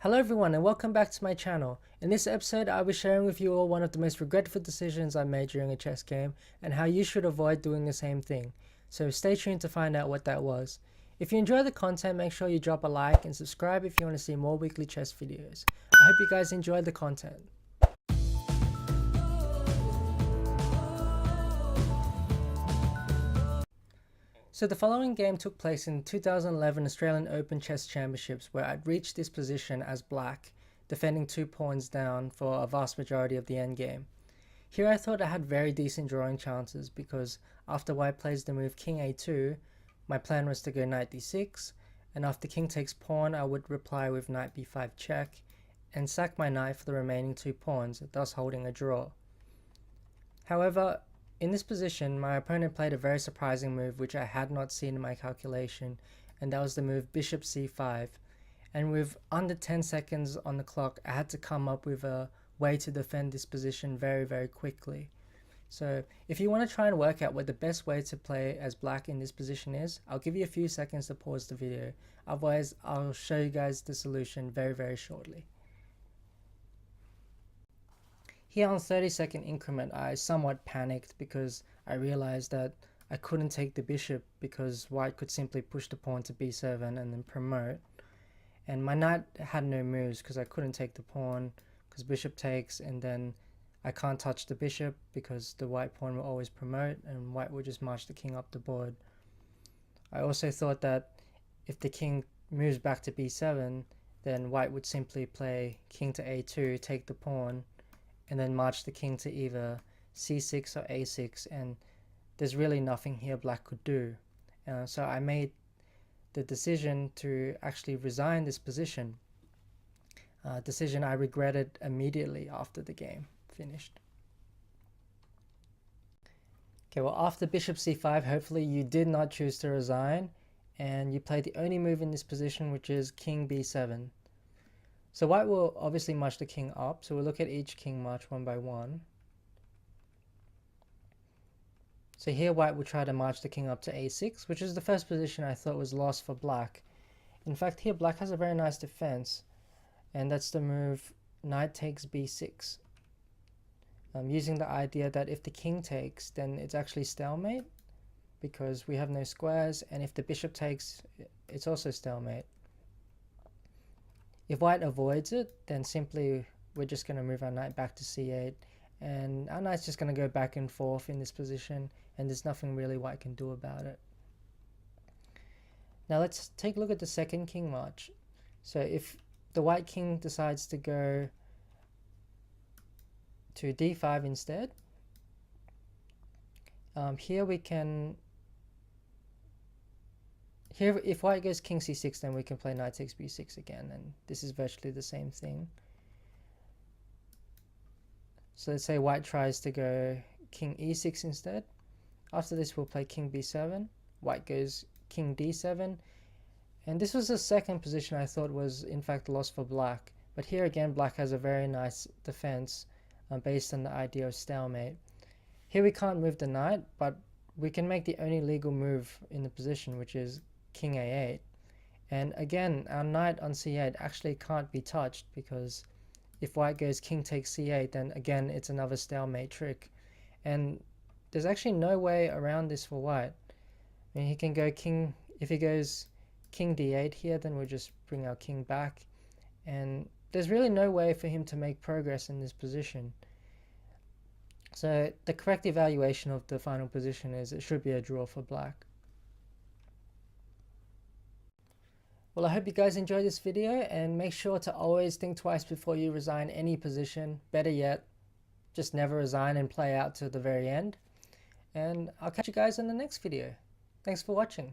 Hello everyone and welcome back to my channel. In this episode I'll be sharing with you all one of the most regretful decisions I made during a chess game and how you should avoid doing the same thing. So stay tuned to find out what that was. If you enjoy the content, make sure you drop a like and subscribe if you want to see more weekly chess videos. I hope you guys enjoyed the content. So the following game took place in 2011 Australian Open Chess Championships, where I'd reached this position as black, defending 2 pawns down for a vast majority of the endgame. Here I thought I had very decent drawing chances because after white plays the move king a2, my plan was to go knight d6, and after king takes pawn I would reply with knight b5 check, and sack my knight for the remaining 2 pawns, thus holding a draw. However, in this position, my opponent played a very surprising move which I had not seen in my calculation, and that was the move bishop c5. And with under 10 seconds on the clock, I had to come up with a way to defend this position very quickly. So if you want to try and work out what the best way to play as black in this position is, I'll give you a few seconds to pause the video. Otherwise, I'll show you guys the solution very shortly. Here on 30-second increment, I somewhat panicked because I realized that I couldn't take the bishop because white could simply push the pawn to b7 and then promote. And my knight had no moves because I couldn't take the pawn because bishop takes, and then I can't touch the bishop because the white pawn will always promote and white will just march the king up the board. I also thought that if the king moves back to b7, then white would simply play king to a2, take the pawn, and then march the king to either c6 or a6, and there's really nothing here black could do. So I made the decision to actually resign this position, a decision I regretted immediately after the game finished. Okay, well, after bishop c5, hopefully you did not choose to resign, and you played the only move in this position, which is king b7. So white will obviously march the king up, so we'll look at each king march one by one. So here white will try to march the king up to a6, which is the first position I thought was lost for black. In fact, here black has a very nice defense, and that's the move knight takes b6. Using the idea that if the king takes, then it's actually stalemate, because we have no squares, and if the bishop takes, it's also stalemate. If white avoids it, then simply we're just going to move our knight back to c8, and our knight's just going to go back and forth in this position, and there's nothing really white can do about it. Now let's take a look at the second king march. So if the white king decides to go to d5 instead, here we can... Here, if white goes king c6, then we can play knight takes b6 again, and this is virtually the same thing. So let's say white tries to go king e6 instead. After this, we'll play king b7. White goes king d7. And this was the second position I thought was in fact lost for black. But here again, black has a very nice defense based on the idea of stalemate. Here we can't move the knight, but we can make the only legal move in the position, which is king a8, and again our knight on c8 actually can't be touched, because if white goes king takes c8, then again it's another stalemate trick, and there's actually no way around this for white. I mean, he can go king, if he goes king d8 here, then we'll just bring our king back, and there's really no way for him to make progress in this position. So the correct evaluation of the final position is it should be a draw for black. Well, I hope you guys enjoyed this video, and make sure to always think twice before you resign any position. Better yet, just never resign and play out to the very end. And I'll catch you guys in the next video. Thanks for watching.